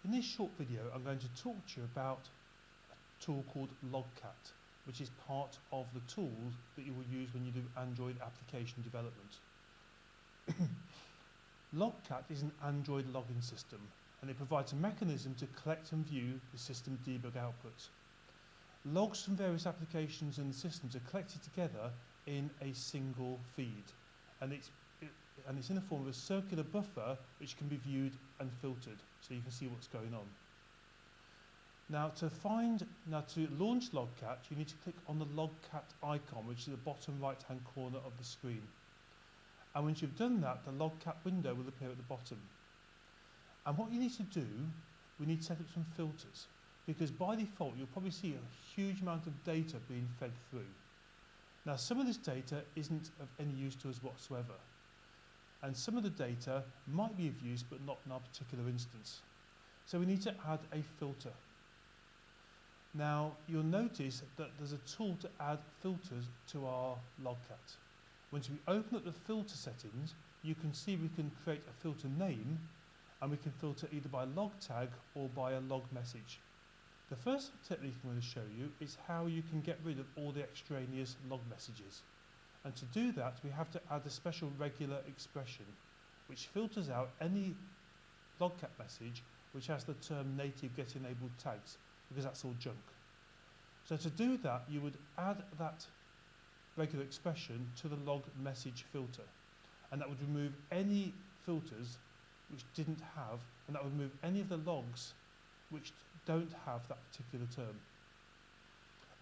In this short video, I'm going to talk to you about a tool called Logcat, which is part of the tools that you will use when you do Android application development. Logcat is an Android logging system, and it provides a mechanism to collect and view the system debug outputs. Logs from various applications and systems are collected together in a single feed, and it's in the form of a circular buffer which can be viewed and filtered, so you can see what's going on. Now to launch Logcat, you need to click on the Logcat icon, which is at the bottom right hand corner of the screen. And once you've done that, the Logcat window will appear at the bottom. And what you need to do, we need to set up some filters, because by default you'll probably see a huge amount of data being fed through. Now some of this data isn't of any use to us whatsoever, and some of the data might be of use but not in our particular instance. So we need to add a filter. Now you'll notice that there's a tool to add filters to our Logcat. Once we open up the filter settings, you can see we can create a filter name, and we can filter either by log tag or by a log message. The first technique I'm going to show you is how you can get rid of all the extraneous log messages. And to do that, we have to add a special regular expression which filters out any Logcat message which has the term native get enabled tags, because that's all junk. So to do that, you would add that regular expression to the log message filter, and that would remove any filters which didn't have, and that would remove any of the logs which don't have that particular term.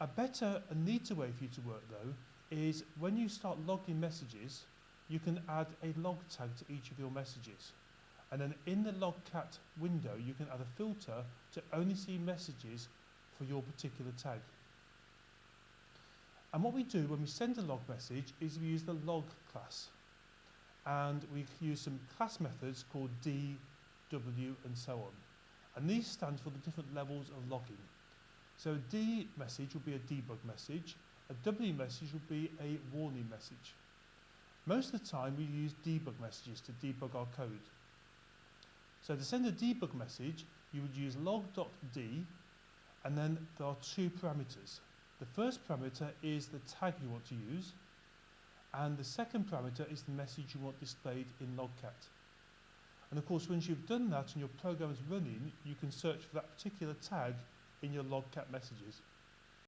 A better and neater way for you to work though is when you start logging messages, you can add a log tag to each of your messages, and then in the Logcat window you can add a filter to only see messages for your particular tag. And what we do when we send a log message is we use the log class, and we use some class methods called D, W and so on, and these stand for the different levels of logging. So a D message will be a debug message, a W message will be a warning message. Most of the time we use debug messages to debug our code. So to send a debug message, you would use log.d, and then there are two parameters. The first parameter is the tag you want to use, and the second parameter is the message you want displayed in Logcat. And of course, once you've done that and your program is running, you can search for that particular tag in your Logcat messages.